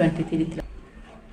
23।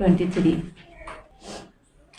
23।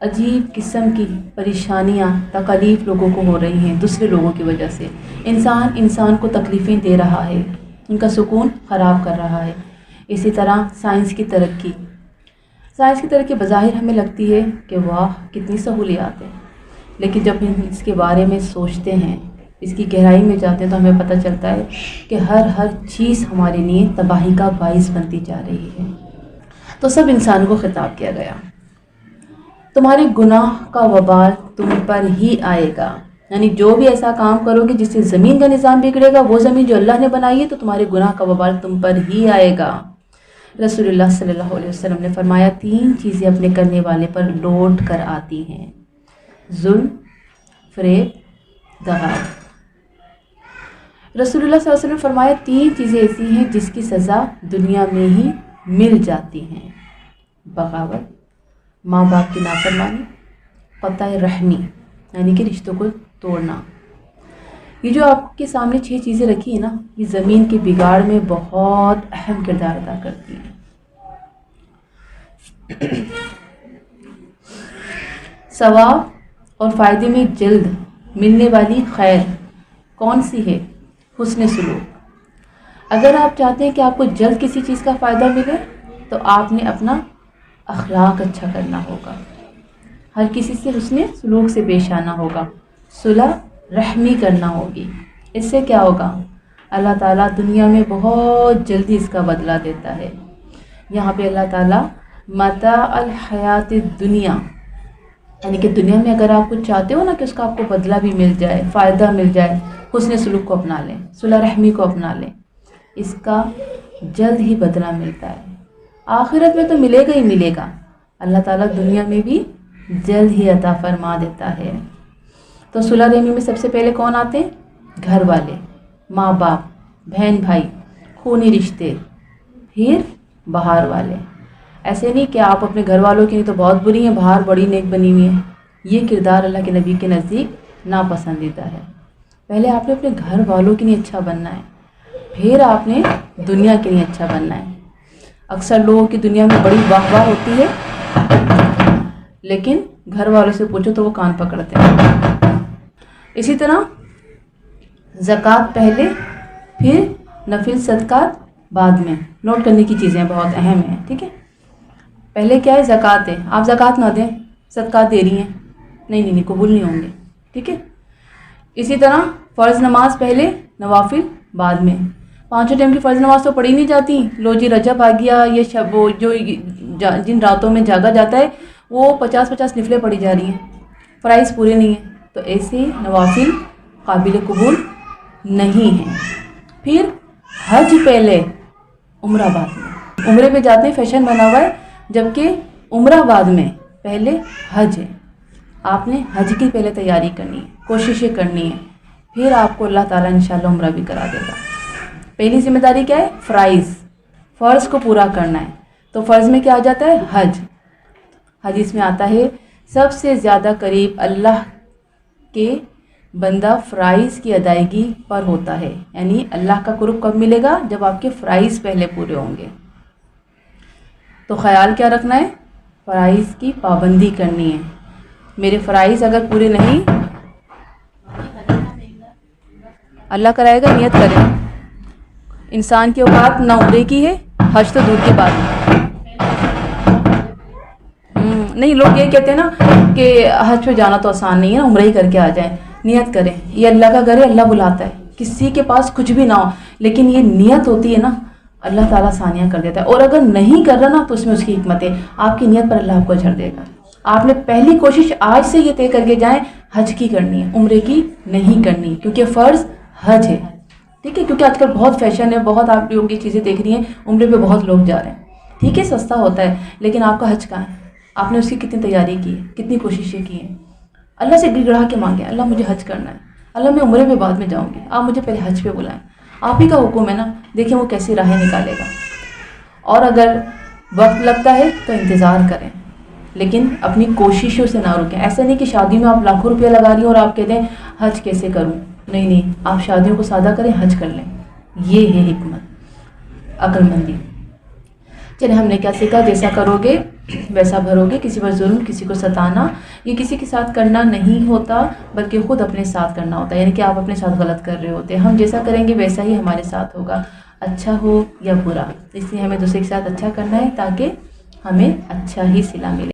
عجیب قسم کی پریشانیاں تکالیف لوگوں کو ہو رہی ہیں دوسرے لوگوں کی وجہ سے. انسان کو تکلیفیں دے رہا ہے، ان کا سکون خراب کر رہا ہے. اسی طرح سائنس کی ترقی بظاہر ہمیں لگتی ہے کہ واہ کتنی سہولیات ہیں، لیکن جب ہم اس کے بارے میں سوچتے ہیں، اس کی گہرائی میں جاتے ہیں، تو ہمیں پتہ چلتا ہے کہ ہر چیز ہمارے لیے تباہی کا باعث بنتی جا رہی ہے. تو سب انسانوں کو خطاب کیا گیا، تمہارے گناہ کا وبال تم پر ہی آئے گا. یعنی جو بھی ایسا کام کرو گے جس سے زمین کا نظام بگڑے گا، وہ زمین جو اللہ نے بنائی ہے، تو تمہارے گناہ کا وبال تم پر ہی آئے گا. رسول اللہ صلی اللہ علیہ وسلم نے فرمایا 3 چیزیں اپنے کرنے والے پر لوٹ کر آتی ہیں: ظلم، فریب، دغا. رسول اللہ صلی اللہ علیہ وسلم نے فرمایا 3 چیزیں ایسی ہیں جس کی سزا دنیا میں ہی مل جاتی ہیں: بغاوت، ماں باپ کی نافرمانی، قطع رحمی یعنی کہ رشتوں کو توڑنا. یہ جو آپ کے سامنے 6 چیزیں رکھی ہیں نا، یہ زمین کے بگاڑ میں بہت اہم کردار ادا کرتی ہیں. ثواب اور فائدے میں جلد ملنے والی خیر کون سی ہے؟ حسن سلوک. اگر آپ چاہتے ہیں کہ آپ کو جلد کسی چیز کا فائدہ ملے، تو آپ نے اپنا اخلاق اچھا کرنا ہوگا، ہر کسی سے حسن سلوک سے پیش آنا ہوگا، صلح رحمی کرنا ہوگی. اس سے کیا ہوگا؟ اللہ تعالیٰ دنیا میں بہت جلدی اس کا بدلہ دیتا ہے. یہاں پہ اللہ تعالیٰ متاع الحیات الدنیا یعنی کہ دنیا میں اگر آپ کچھ چاہتے ہو نا کہ اس کا آپ کو بدلہ بھی مل جائے، فائدہ مل جائے، حسن سلوک کو اپنا لیں، صلح رحمی کو اپنا لیں، اس کا جلد ہی بدلہ ملتا ہے. آخرت میں تو ملے گا ہی ملے گا، اللہ تعالیٰ دنیا میں بھی جلد ہی عطا فرما دیتا ہے. تو صلح رحمی میں سب سے پہلے کون آتے ہیں؟ گھر والے، ماں باپ، بہن بھائی، خونی رشتے، پھر باہر والے. ایسے نہیں کہ آپ اپنے گھر والوں کی نہیں تو بہت بری ہیں، باہر بڑی نیک بنی ہوئی ہیں. یہ کردار اللہ کے نبی کے نزدیک ناپسندیدہ ہے. پہلے آپ نے اپنے گھر والوں کے لیے اچھا بننا ہے، پھر آپ نے دنیا کے لیے اچھا بننا ہے. اکثر لوگوں کی دنیا میں بڑی واہ واہ ہوتی ہے، لیکن گھر والوں سے پوچھو تو وہ کان پکڑتے ہیں. اسی طرح زکوٰۃ پہلے، پھر نفل صدقات بعد میں. نوٹ کرنے کی چیزیں بہت اہم ہیں، ٹھیک ہے. پہلے کیا ہے؟ زکوٰۃ ہے. آپ زکوٰۃ نہ دیں، صدقات دے رہی ہیں، نہیں قبول نہیں ہوں گے، ٹھیک ہے. اسی طرح فرض نماز پہلے، نوافل بعد میں. 5 ٹائم کی فرض نماز تو پڑھی نہیں جاتی. لو جی رجب آ گیا، یہ شب وہ جو جن راتوں میں جاگا جاتا ہے وہ 50 نفلیں پڑھی جا رہی ہیں، فرائض پورے نہیں ہیں. تو ایسے نوافل قابل قبول نہیں ہیں. پھر حج پہلے، عمرہ بعد میں. عمرے پہ جاتے ہیں، فیشن بنا ہوا ہے، جبکہ عمرہ بعد میں، پہلے حج ہے. آپ نے حج کی پہلے تیاری کرنی ہے، کوششیں کرنی ہے، پھر آپ کو اللہ تعالیٰ انشاءاللہ عمرہ بھی کرا دے گا. پہلی ذمہ داری کیا ہے؟ فرض کو پورا کرنا ہے. تو فرض میں کیا آ جاتا ہے؟ حج. حدیث میں آتا ہے سب سے زیادہ قریب اللہ کے بندہ فرائض کی ادائیگی پر ہوتا ہے. یعنی اللہ کا قرب کب ملے گا؟ جب آپ کے فرائض پہلے پورے ہوں گے. تو خیال کیا رکھنا ہے؟ فرائض کی پابندی کرنی ہے. میرے فرائض اگر پورے نہیں، اللہ کرائے گا، نیت کریں. انسان کی اوقات نہ عمرے کی ہے، حج تو دور کی بات ہے. نہیں، لوگ یہ کہتے ہیں نا کہ حج پہ جانا تو آسان نہیں ہے نا، عمرہ ہی کر کے آ جائیں. نیت کریں، یہ اللہ کا گھر ہے، اللہ بلاتا ہے. کسی کے پاس کچھ بھی نہ ہو، لیکن یہ نیت ہوتی ہے نا، اللہ تعالیٰ آسانیاں کر دیتا ہے. اور اگر نہیں کر رہا نا تو اس میں اس کی حکمت ہے. آپ کی نیت پر اللہ آپ کو اجر دے گا. آپ نے پہلی کوشش آج سے یہ طے کر کے جائیں، حج کی کرنی ہے، عمرے کی نہیں کرنی، کیونکہ فرض حج ہے، ٹھیک ہے. کیونکہ آج کل بہت فیشن ہے، بہت آپ لوگوں کی چیزیں دیکھ رہی ہیں، عمرے پہ بہت لوگ جا رہے ہیں، ٹھیک ہے، سستا ہوتا ہے، لیکن آپ کا حج کہاں ہے؟ آپ نے اس کی کتنی تیاری کی ہے، کتنی کوششیں کی ہیں. اللہ سے گڑ گڑا کے مانگیں، اللہ مجھے حج کرنا ہے، اللہ میں عمرے میں بعد میں جاؤں گی، آپ مجھے پہلے حج پہ بلائیں. آپ ہی کا حکم ہے نا، دیکھیں وہ کیسی راہیں نکالے گا. اور اگر وقت لگتا ہے تو انتظار کریں، لیکن اپنی کوششوں سے نہ رکیں. ایسا نہیں کہ شادی میں آپ لاکھوں روپیہ لگا رہی ہیں اور آپ کہتے ہیں حج کیسے کروں. نہیں، آپ شادیوں کو سادہ کریں، حج کر لیں. یہ ہے حکمت، عقل مندی. چلے ہم نے کیا سیکھا؟ جیسا کرو گے ویسا بھروگے۔ کسی پر ظلم، کسی کو ستانا یہ کسی کے ساتھ کرنا نہیں ہوتا، بلکہ خود اپنے ساتھ کرنا ہوتا ہے، یعنی کہ آپ اپنے ساتھ غلط کر رہے ہوتے ہیں۔ ہم جیسا کریں گے ویسا ہی ہمارے ساتھ ہوگا، اچھا ہو یا برا۔ اس لیے ہمیں دوسرے کے ساتھ اچھا کرنا ہے تاکہ ہمیں اچھا ہی صلہ ملے۔